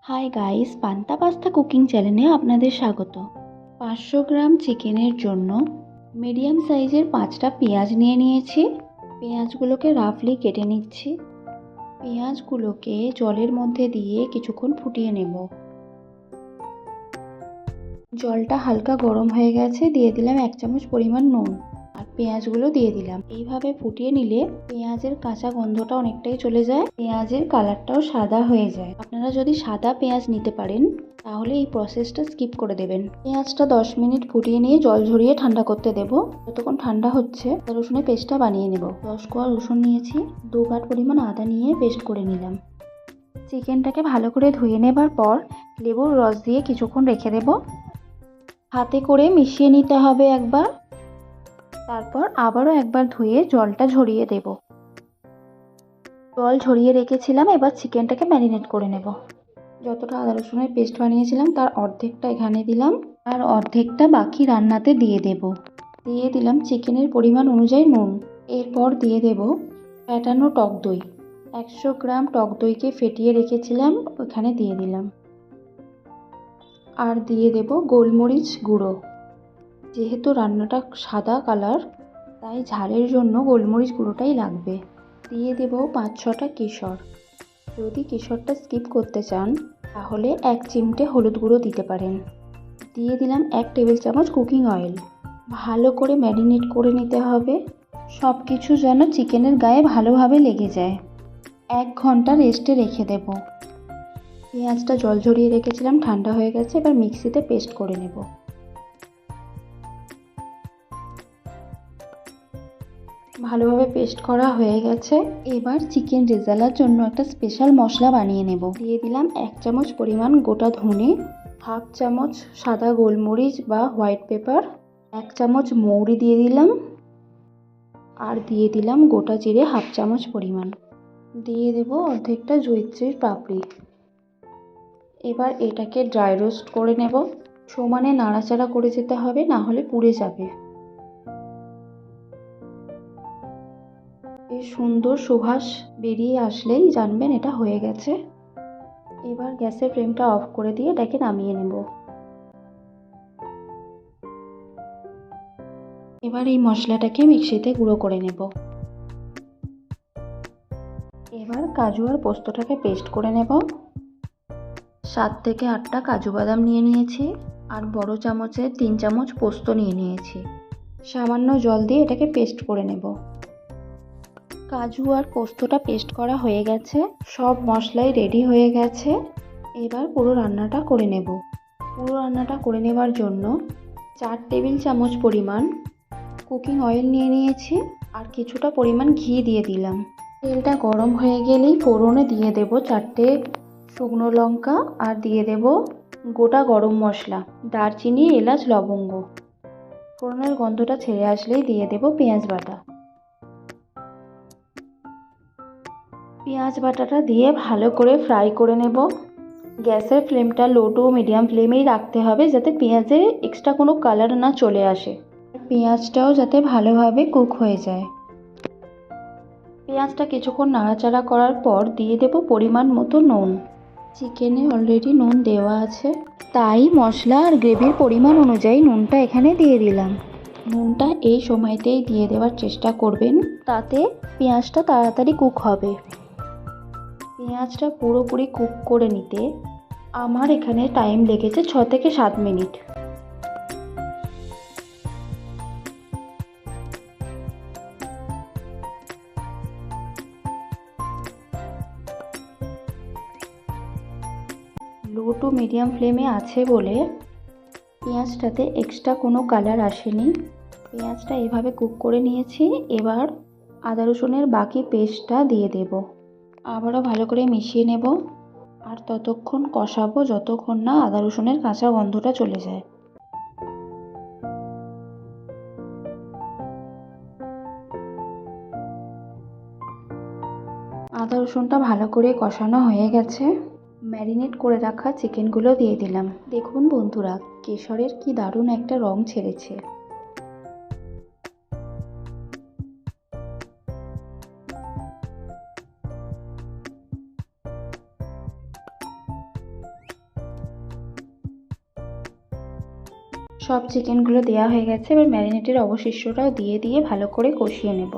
Hi guys, পান্তা pasta cooking চ্যানেলে আপনাদের স্বাগত। 500 গ্রাম চিকেনের জন্য মিডিয়াম সাইজের 5টা পেঁয়াজ নিয়ে নিয়েছি। পেঁয়াজগুলোকে রাফলি কেটে নিচ্ছি। পেঁয়াজগুলোকে জলের মধ্যে দিয়ে কিছুক্ষণ ফুটিয়ে নেব। জলটা হালকা গরম হয়ে গেছে, দিয়ে দিলাম 1 চামচ পরিমাণ নুন আর পেঁয়াজগুলো দিয়ে দিলাম। এইভাবে ফুটিয়ে নিলে পেঁয়াজের কাঁচা গন্ধটা অনেকটাই চলে যায়, পেঁয়াজের কালারটাও সাদা হয়ে যায়। আপনারা যদি সাদা পেঁয়াজ নিতে পারেন তাহলে এই প্রসেসটা স্কিপ করে দেবেন। পেঁয়াজটা 10 মিনিট ফুটিয়ে নিয়ে জল ঝরিয়ে ঠান্ডা করতে দেব। যতক্ষণ ঠান্ডা হচ্ছে রসুনের পেস্টটা বানিয়ে নেব। 10 কোয়া রসুন নিয়েছি, 2 কাঠ পরিমাণ আদা নিয়ে পেস্ট করে নিলাম। চিকেনটাকে ভালো করে ধুয়ে নেবার পর লেবুর রস দিয়ে কিছুক্ষণ রেখে দেব। হাতে করে মিশিয়ে নিতে হবে একবার, তারপর আবারও একবার ধুয়ে জলটা ঝরিয়ে দেব। জল ঝরিয়ে রেখেছিলাম, এবার চিকেনটাকে ম্যারিনেট করে নেব। যতটা আদা রসুনের পেস্ট বানিয়েছিলাম তার অর্ধেকটা এখানে দিলাম আর অর্ধেকটা বাকি রান্নাতে দিয়ে দেব। দিয়ে দিলাম চিকেনের পরিমাণ অনুযায়ী নুন। এরপর দিয়ে দেব ফ্যাটানো টক দই। 100 গ্রাম টক দইকে ফেটিয়ে রেখেছিলাম, ওখানে দিয়ে দিলাম। আর দিয়ে দেব গোলমরিচ গুঁড়ো। যেহেতু রান্নাটা সাদা কালার তাই ঝালের জন্য গোলমরিচ গুঁড়োটাই লাগবে। দিয়ে দেব 5-6টা কেশর। যদি কেশরটা স্কিপ করতে চান তাহলে 1 চিমটে হলুদ গুঁড়ো দিতে পারেন। দিয়ে দিলাম 1 টেবিল চামচ কুকিং অয়েল। ভালো করে ম্যারিনেট করে নিতে হবে, সব কিছু যেন চিকেনের গায়ে ভালোভাবে লেগে যায়। 1 ঘন্টা রেস্টে রেখে দেব। পেঁয়াজটা জল ঝরিয়ে রেখেছিলাম, ঠান্ডা হয়ে গেছে, এবার মিক্সিতে পেস্ট করে নেব। ভালোভাবে পেস্ট করা হয়ে গেছে। এবার চিকেন রেজালার জন্য একটা স্পেশাল মশলা বানিয়ে নেব। দিয়ে দিলাম 1 চামচ পরিমাণ গোটা ধনে, 1/2 চামচ সাদা গোলমরিচ বা হোয়াইট পেপার, 1 চামচ মৌরি দিয়ে দিলাম আর দিয়ে দিলাম গোটা জিরে 1/2 চামচ পরিমাণ। দিয়ে দেব অর্ধেকটা জয়িত্রীর পাপড়ি। এবার এটাকে ড্রাই রোস্ট করে নেব। সমানে নাড়াচাড়া করে যেতে হবে, না হলে পুড়ে যাবে। এই সুন্দর সুবাস বেরিয়ে আসলেই জানবেন এটা হয়ে গেছে। এবার গ্যাসের ফ্লেমটা অফ করে দিয়ে এটাকে নামিয়ে নেব। এবার এই মশলাটাকে মিক্সিতে গুঁড়ো করে নেব। এবার কাজু আর পোস্তটাকে পেস্ট করে নেব। 7 থেকে 8টা কাজু বাদাম নিয়ে নিয়েছি আর বড় চামচের 3 চামচ পোস্ত নিয়ে নিয়েছি। সামান্য জল দিয়ে এটাকে পেস্ট করে নেব। কাজু আর পোস্তটা পেস্ট করা হয়ে গেছে, সব মশলাই রেডি হয়ে গেছে। এবার পুরো রান্নাটা করে নেব। পুরো রান্নাটা করে নেবার জন্য 4 টেবিল চামচ পরিমাণ কুকিং অয়েল নিয়ে নিয়েছি আর কিছুটা পরিমাণ ঘি দিয়ে দিলাম। তেলটা গরম হয়ে গেলেই ফোড়নে দিয়ে দেব 4টে শুকনো লঙ্কা আর দিয়ে দেব গোটা গরম মশলা, দারচিনি, এলাচ, লবঙ্গ। ফোড়নের গন্ধটা ছেড়ে আসলেই দিয়ে দেব পেঁয়াজ বাটা। পেঁয়াজ বাটাটা দিয়ে ভালো করে ফ্রাই করে নেব। গ্যাসের ফ্লেমটা লো টু মিডিয়াম ফ্লেমেই রাখতে হবে যাতে পেঁয়াজে এক্সট্রা কোনো কালার না চলে আসে, পেঁয়াজটাও যাতে ভালোভাবে কুক হয়ে যায়। পেঁয়াজটা কিছুক্ষণ নাড়াচাড়া করার পর দিয়ে দেব পরিমাণ মতো নুন। চিকেনে অলরেডি নুন দেওয়া আছে, তাই মশলা আর গ্রেভির পরিমাণ অনুযায়ী নুনটা এখানে দিয়ে দিলাম। নুনটা এই সময়তেই দিয়ে দেওয়ার চেষ্টা করবেন, তাতে পেঁয়াজটা তাড়াতাড়ি কুক হবে। পেঁয়াজটা পুরোপুরি কুক করে নিতে আমার এখানে টাইম লেগেছে 6 থেকে 7 মিনিট। লো টু মিডিয়াম ফ্লেমে আছে বলে পেঁয়াজটাতে এক্সট্রা কোনো কালার আসেনি। পেঁয়াজটা এভাবে কুক করে নিয়েছি। এবার আদা রসুনের বাকি পেস্টটা দিয়ে দেব। আবারও ভালো করে মিশিয়ে নেব আর ততক্ষণ কষাবো যতক্ষণ না আদা রসুনের কাঁচা গন্ধটা চলে যায়। আদা রসুনটা ভালো করে কষানো হয়ে গেছে। ম্যারিনেট করে রাখা চিকেনগুলো দিয়ে দিলাম। দেখুন বন্ধুরা, কেশরের কি দারুণ একটা রং ছেড়েছে। সব চিকেনগুলো দেওয়া হয়ে গেছে। এবার ম্যারিনেটের অবশিষ্টটাও দিয়ে ভালো করে কষিয়ে নেব।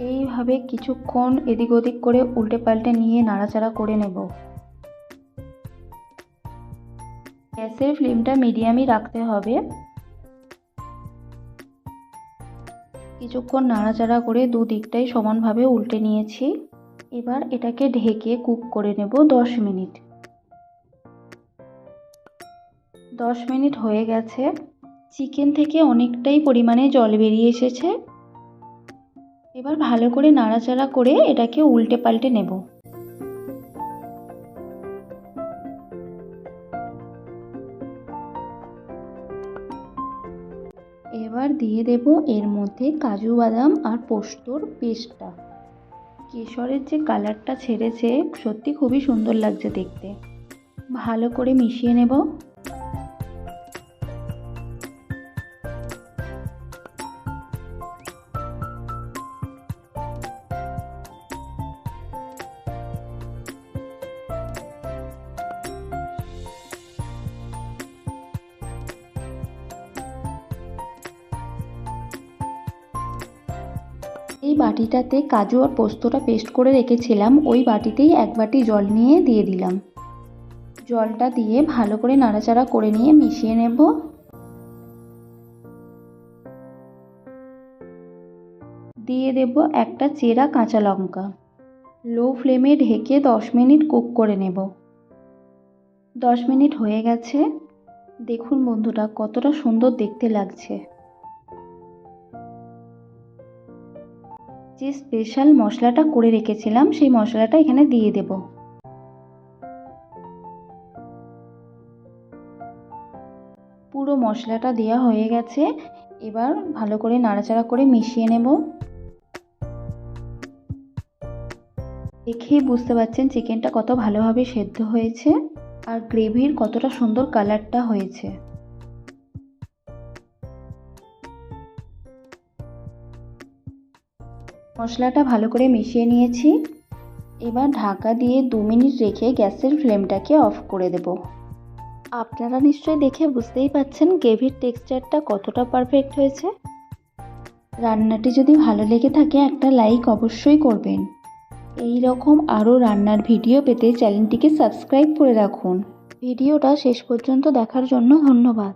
এইভাবে কিছুক্ষণ এদিক ওদিক করে উল্টে পাল্টে নিয়ে নাড়াচাড়া করে নেব। গ্যাসের ফ্লেমটা মিডিয়ামই রাখতে হবে। কিছুক্ষণ নাড়াচাড়া করে দুদিকটাই সমানভাবে উল্টে নিয়েছি। এবার এটাকে ঢেকে কুক করে নেব 10 মিনিট। 10 মিনিট হয়ে গেছে। চিকেন থেকে অনেকটাই পরিমাণে জল বেরিয়ে এসেছে। এবার ভালো করে নাড়াচাড়া করে এটাকে উল্টে পাল্টে নেব। এবার দিয়ে দেব এর মধ্যে কাজু বাদাম আর পোস্তর পেস্টটা। কেশরের যে কালারটা ছেড়েছে সত্যি খুবই সুন্দর লাগছে দেখতে। ভালো করে মিশিয়ে নেব। এই বাটিটাতে কাজু আর পোস্তটা পেস্ট করে রেখেছিলাম, ওই বাটিতেই 1 বাটি জল নিয়ে দিয়ে দিলাম। জলটা দিয়ে ভালো করে নাড়াচাড়া করে নিয়ে মিশিয়ে নেব। দিয়ে দেব একটা চেরা কাঁচা লঙ্কা। লো ফ্লেমে ঢেকে 10 মিনিট কুক করে নেব। 10 মিনিট হয়ে গেছে। দেখুন বন্ধুরা কতটা সুন্দর দেখতে লাগছে। যে স্পেশাল মশলাটা করে রেখেছিলাম সেই মশলাটা এখানে দিয়ে দেব। পুরো মশলাটা দেওয়া হয়ে গেছে। এবার ভালো করে নাড়াচাড়া করে মিশিয়ে নেব। দেখেই বুঝতে পারছেন চিকেনটা কত ভালোভাবে সেদ্ধ হয়েছে আর গ্রেভির কতটা সুন্দর কালারটা হয়েছে। মশলাটা ভালো করে মিশিয়ে নিয়েছি। এবার ঢাকা দিয়ে 2 মিনিট রেখে গ্যাসের ফ্লেমটাকে অফ করে দেব। আপনারা নিশ্চয়ই দেখে বুঝতেই পাচ্ছেন গ্রেভির টেক্সচারটা কতটা পারফেক্ট হয়েছে। রান্নাটি যদি ভালো লেগে থাকে একটা লাইক অবশ্যই করবেন। এই রকম আরও রান্নার ভিডিও পেতে চ্যানেলটিকে সাবস্ক্রাইব করে রাখুন। ভিডিওটা শেষ পর্যন্ত দেখার জন্য ধন্যবাদ।